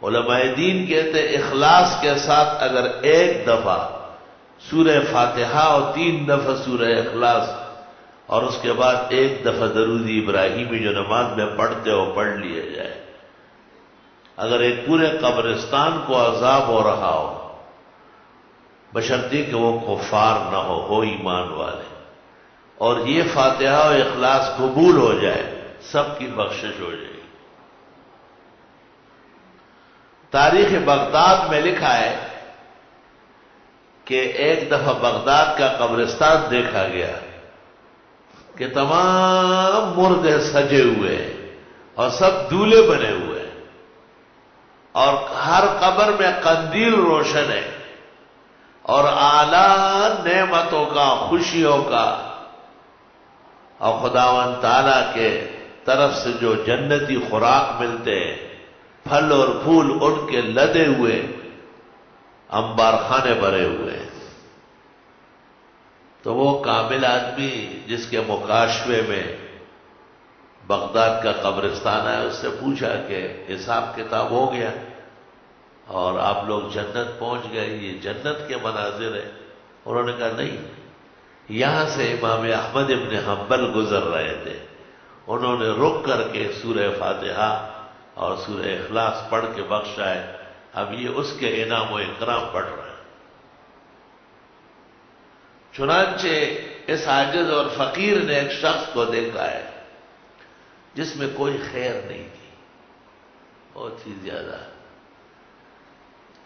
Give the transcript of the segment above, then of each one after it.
علماء دین کہتے ہیں اخلاص کے ساتھ اگر ایک دفعہ سورہ فاتحہ اور 3 دفعہ سورہ اخلاص اور اس کے بعد ایک دفعہ درود ابراہیمی جو نماز میں پڑھتے ہو پڑھ لیا جائے، اگر ایک پورے قبرستان کو عذاب ہو رہا ہو بشرطے کہ وہ کفار نہ ہو ایمان والے، اور یہ فاتحہ و اخلاص قبول ہو جائے، سب کی بخشش ہو جائے گی۔ تاریخ بغداد میں لکھا ہے کہ ایک دفعہ بغداد کا قبرستان دیکھا گیا کہ تمام مردے سجے ہوئے ہیں اور سب دولے بنے ہوئے ہیں، اور ہر قبر میں قندیل روشن ہے، اور اعلیٰ نعمتوں کا، خوشیوں کا، اور خداوند تعالیٰ کے طرف سے جو جنتی خوراک ملتے ہیں، پھل اور پھول ان کے لدے ہوئے انبار خانے بھرے ہوئے ہیں۔ تو وہ کامل آدمی جس کے مکاشفے میں بغداد کا قبرستان ہے، اس سے پوچھا کہ حساب کتاب ہو گیا اور آپ لوگ جنت پہنچ گئے، یہ جنت کے مناظر ہیں؟ انہوں نے کہا نہیں، یہاں سے امام احمد ابن حنبل گزر رہے تھے، انہوں نے رک کر کے سورہ فاتحہ اور سورہ اخلاص پڑھ کے بخشا ہے، اب یہ اس کے انعام و اکرام پڑھ رہے ہیں۔ چنانچہ اس عاجز اور فقیر نے ایک شخص کو دیکھا ہے جس میں کوئی خیر نہیں تھی، بہت ہی زیادہ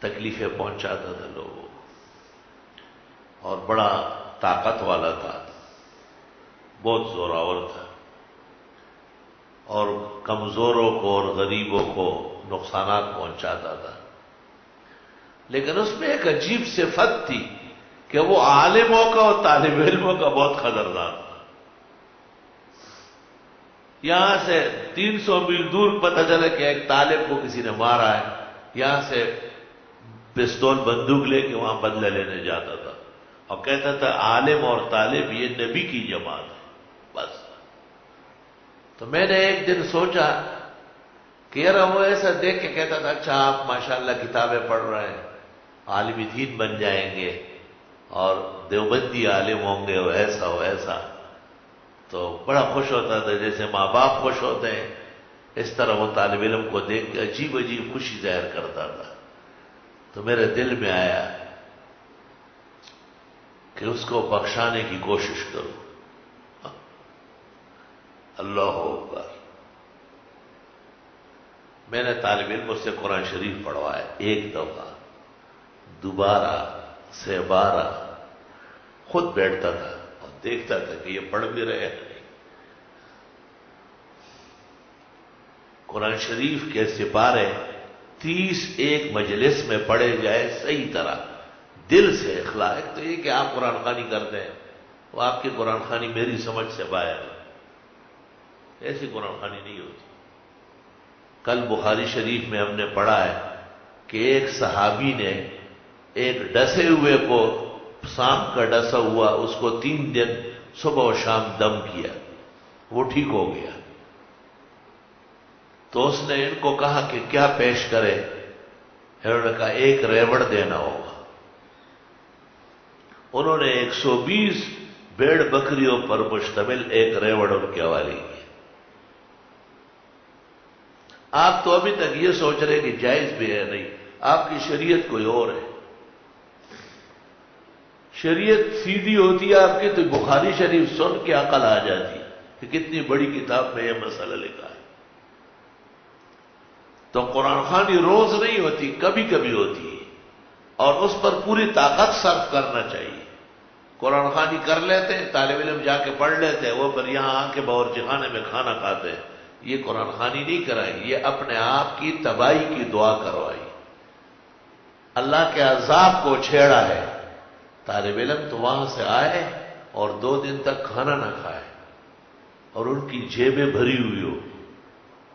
تکلیفیں پہنچاتا تھا لوگوں کو، اور بڑا طاقت والا تھا، بہت زوراور تھا، اور کمزوروں کو اور غریبوں کو نقصانات پہنچاتا تھا۔ لیکن اس میں ایک عجیب صفت تھی کہ وہ عالموں کا اور طالب علموں کا بہت قدردان تھا۔ یہاں سے 300 میل دور پتہ چلا کہ ایک طالب کو کسی نے مارا ہے، یہاں سے پستول بندوق لے کے وہاں بدلہ لینے جاتا تھا اور کہتا تھا عالم اور طالب یہ نبی کی جماعت ہے، بس۔ تو میں نے ایک دن سوچا کہ یار وہ ایسا دیکھ کے کہتا تھا اچھا آپ ماشاءاللہ کتابیں پڑھ رہے ہیں، عالم دین بن جائیں گے اور دیوبندی عالم ہوں گے، وہ ایسا ہو ایسا، تو بڑا خوش ہوتا تھا، جیسے ماں باپ خوش ہوتے ہیں اس طرح وہ طالب علم کو دیکھ کے عجیب عجیب خوشی ظاہر کرتا تھا۔ تو میرے دل میں آیا کہ اس کو بخشانے کی کوشش کروں۔ اللہ اکبر۔ میں نے طالب علموں سے قرآن شریف پڑھوایا، ایک دفعہ، دوبارہ سے 12، خود بیٹھتا تھا اور دیکھتا تھا کہ یہ پڑھ بھی رہے ہیں نہیں۔ قرآن شریف کے سپارے 30 ایک مجلس میں پڑھے جائے صحیح طرح دل سے اخلاص۔ ایک تو یہ کہ آپ قرآن خوانی کرتے ہیں، وہ آپ کی قرآن خوانی میری سمجھ سے باہر ہے، ایسی قرآن خوانی نہیں ہوتی۔ کل بخاری شریف میں ہم نے پڑھا ہے کہ ایک صحابی نے ایک ڈسے ہوئے کو، سانپ کا ڈسا ہوا، اس کو 3 دن صبح و شام دم کیا، وہ ٹھیک ہو گیا۔ تو اس نے ان کو کہا کہ کیا پیش کرے؟ انہوں نے کہا ایک ریوڑ دینا ہوگا۔ انہوں نے 120 بھیڑ بکریوں پر مشتمل ایک ریوڑ ان کے حوالے کی۔ آپ تو ابھی تک یہ سوچ رہے کہ جائز بھی ہے، نہیں، آپ کی شریعت کوئی اور ہے۔ شریعت سیدھی ہوتی ہے آپ کی تو بخاری شریف سن کے عقل آ جاتی ہے کہ کتنی بڑی کتاب میں یہ مسئلہ لکھا ہے۔ تو قرآن خوانی روز نہیں ہوتی، کبھی کبھی ہوتی ہے، اور اس پر پوری طاقت صرف کرنا چاہیے۔ قرآن خوانی کر لیتے ہیں، طالب علم جا کے پڑھ لیتے ہیں، وہ پھر یہاں آ کے باورچی خانے میں کھانا کھاتے ہیں، یہ قرآن خوانی نہیں کرائی، یہ اپنے آپ کی تباہی کی دعا کروائی، اللہ کے عذاب کو چھیڑا ہے۔ طالب علم تو وہاں سے آئے اور 2 دن تک کھانا نہ کھائے اور ان کی جیبیں بھری ہوئی ہو،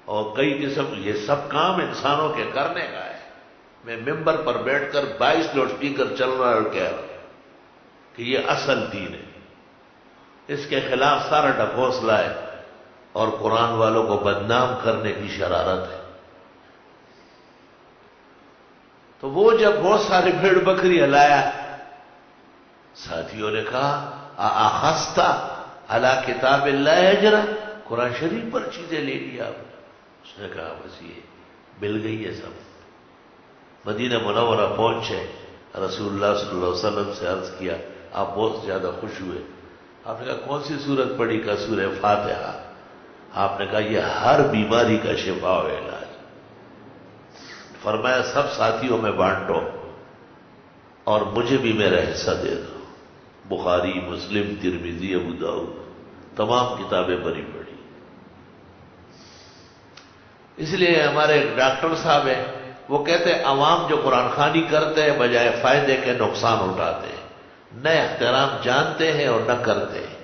اور کئی قسم، یہ سب کام انسانوں کے کرنے کا ہے۔ میں ممبر پر بیٹھ کر 22 لاؤڈ اسپیکر چل رہا ہے اور کہہ رہا ہوں کہ یہ اصل دین ہے، اس کے خلاف سارا ڈھکوسلا ہے اور قرآن والوں کو بدنام کرنے کی شرارت ہے۔ تو وہ جب بہت سارے بھیڑ بکری لایا، ساتھیوں نے کہا اخذتا علی کتاب اللہ اجرا، قرآن شریف پر چیزیں لے لی آپ نے؟ اس نے کہا بس یہ مل گئی ہے سب۔ مدینہ منورہ پہنچے، رسول اللہ صلی اللہ علیہ وسلم سے عرض کیا، آپ بہت زیادہ خوش ہوئے۔ آپ نے کہا کون سی سورت پڑھی؟ کا سورہ فاتحہ۔ آپ نے کہا یہ ہر بیماری کا شفا و علاج۔ فرمایا سب ساتھیوں میں بانٹو اور مجھے بھی میرا حصہ دے دو۔ بخاری، مسلم، ترمذی، ابو داؤد، تمام کتابیں پڑھی۔ اس لیے ہمارے ایک ڈاکٹر صاحب ہیں، وہ کہتے ہیں عوام جو قرآن خوانی کرتے ہیں بجائے فائدے کے نقصان اٹھاتے ہیں، نہ احترام جانتے ہیں اور نہ کرتے ہیں۔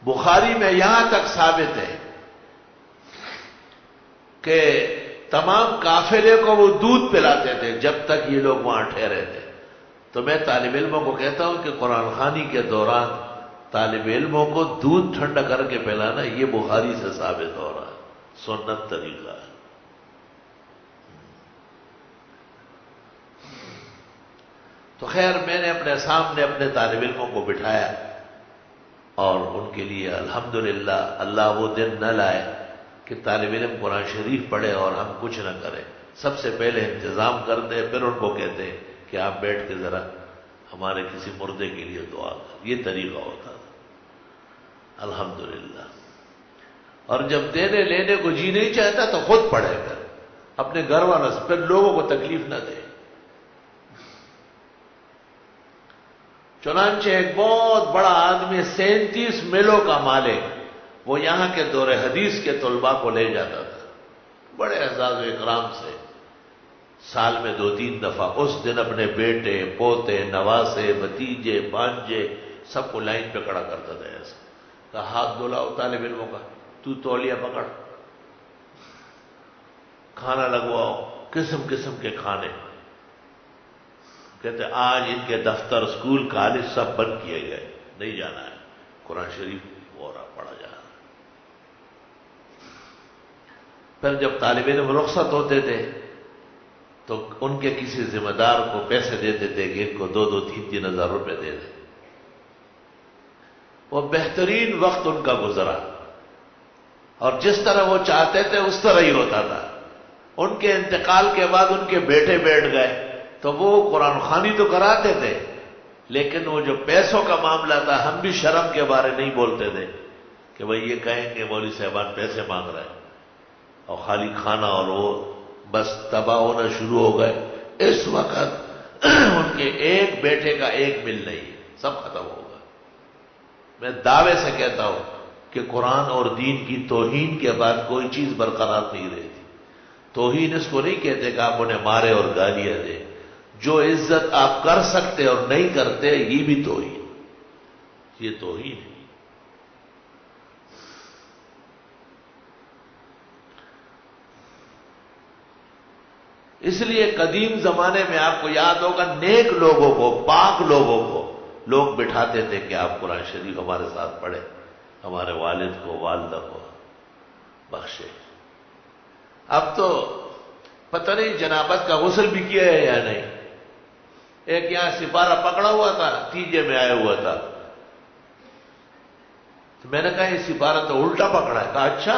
بخاری میں یہاں تک ثابت ہے کہ تمام قافلے کو وہ دودھ پلاتے تھے جب تک یہ لوگ وہاں ٹھہرے تھے۔ تو میں طالب علموں کو کہتا ہوں کہ قرآن خوانی کے دوران طالب علموں کو دودھ ٹھنڈا کر کے پلانا یہ بخاری سے ثابت ہو رہا ہے، سنت طریقہ ہے۔ تو خیر میں نے اپنے سامنے اپنے طالب علموں کو بٹھایا اور ان کے لیے الحمدللہ اللہ وہ دن نہ لائے کہ طالب علم قرآن شریف پڑھے اور ہم کچھ نہ کریں۔ سب سے پہلے انتظام کرتے، پھر ان کو کہتے کہ آپ بیٹھ کے ذرا ہمارے کسی مردے کے لیے دعا کر۔ یہ طریقہ ہوتا تھا الحمدللہ۔ اور جب دینے لینے کو جی نہیں چاہتا تو خود پڑھے کر اپنے گھر والوں سے، پھر لوگوں کو تکلیف نہ دے۔ چنانچہ ایک بہت بڑا آدمی 37 میلوں کا مالک، وہ یہاں کے دور حدیث کے طلباء کو لے جاتا تھا بڑے اعزاز و اکرام سے، سال میں 2-3 دفعہ۔ اس دن اپنے بیٹے، پوتے، نواسے، بھتیجے، بھانجے سب کو لائن پہ کھڑا کرتا تھا ایسا، کہا ہاتھ دھلاؤ طالب علموں کا، تو تولیہ پکڑ، کھانا لگواؤ، قسم قسم کے کھانے۔ کہتے آج ان کے دفتر، سکول، کالج سب بند کیے گئے، نہیں جانا ہے، قرآن شریف پڑھا جا رہا ہے۔ پھر جب طالب علم رخصت ہوتے تھے تو ان کے کسی ذمہ دار کو پیسے دیتے تھے کہ ان کو 2-2، 3-3 ہزار روپے دے دیں۔ وہ بہترین وقت ان کا گزرا اور جس طرح وہ چاہتے تھے اس طرح ہی ہوتا تھا۔ ان کے انتقال کے بعد ان کے بیٹے بیٹھ گئے تو وہ قرآن خوانی تو کراتے تھے، لیکن وہ جو پیسوں کا معاملہ تھا ہم بھی شرم کے بارے نہیں بولتے تھے کہ بھئی یہ کہیں گے مولوی صاحبان پیسے مانگ رہے ہیں، اور خالی کھانا اور وہ بس تباہ ہونا شروع ہو گئے۔ اس وقت ان کے ایک بیٹے کا ایک مل نہیں، سب ختم ہو گئے۔ میں دعوے سے کہتا ہوں کہ قرآن اور دین کی توہین کے بعد کوئی چیز برقرار نہیں رہی تھی۔ توہین اس کو نہیں کہتے کہ آپ انہیں مارے اور گالیاں دیں، جو عزت آپ کر سکتے اور نہیں کرتے یہ بھی توہین، یہ توہین ہے۔ اس لیے قدیم زمانے میں آپ کو یاد ہوگا نیک لوگوں کو، پاک لوگوں کو لوگ بٹھاتے تھے کہ آپ قرآن شریف ہمارے ساتھ پڑھیں، ہمارے والد کو، والدہ کو بخشے۔ اب تو پتہ نہیں جنابت کا غسل بھی کیا ہے یا نہیں۔ ایک یہاں سپارہ پکڑا ہوا تھا، تیجے میں آیا ہوا تھا، تو میں نے کہا یہ سپارہ تو الٹا پکڑا ہے۔ کہا اچھا۔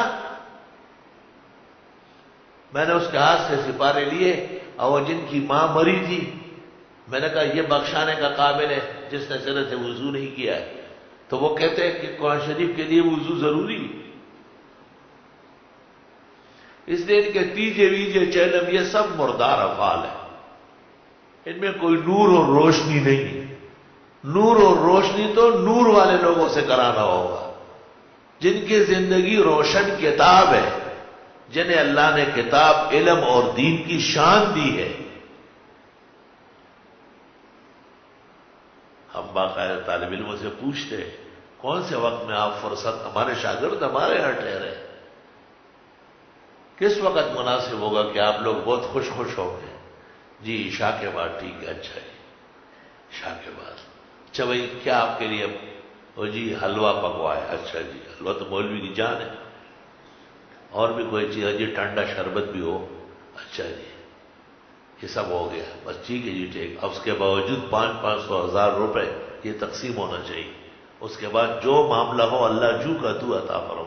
میں نے اس کے ہاتھ سے سپارے لیے اور وہ جن کی ماں مری تھی، میں نے کہا یہ بخشانے کا قابل ہے جس نے سرے سے وضو نہیں کیا ہے۔ تو وہ کہتے ہیں کہ قرآن شریف کے لیے وضو ضروری ہے، اس لیے ان کے تیجے ویجے چہلم یہ سب مردار افعال ہیں، ان میں کوئی نور اور روشنی نہیں۔ نور اور روشنی تو نور والے لوگوں سے کرانا ہوگا، جن کی زندگی روشن کتاب ہے، جنہیں اللہ نے کتاب، علم اور دین کی شان دی ہے۔ ہم باقاعدہ طالب علموں سے پوچھتے کون سے وقت میں آپ فرصت، ہمارے شاگرد ہمارے یہاں ٹھہرے، کس وقت مناسب ہوگا کہ آپ لوگ بہت خوش ہوں گے؟ جی عشاء کے بعد۔ ٹھیک ہے، اچھا ہے عشاء کے بعد۔ اچھا بھائی کیا آپ کے لیے؟ او جی حلوہ پکوائے۔ اچھا جی، حلوہ تو مولوی کی جان ہے۔ اور بھی کوئی چیز؟ جی ٹھنڈا شربت بھی ہو۔ اچھا جی، یہ سب ہو گیا، بس ٹھیک ہے جی ٹھیک. اب اس کے باوجود 500-500 ہزار روپے یہ تقسیم ہونا چاہیے. اس کے بعد جو معاملہ ہو اللہ جو کا تو عطا فرما.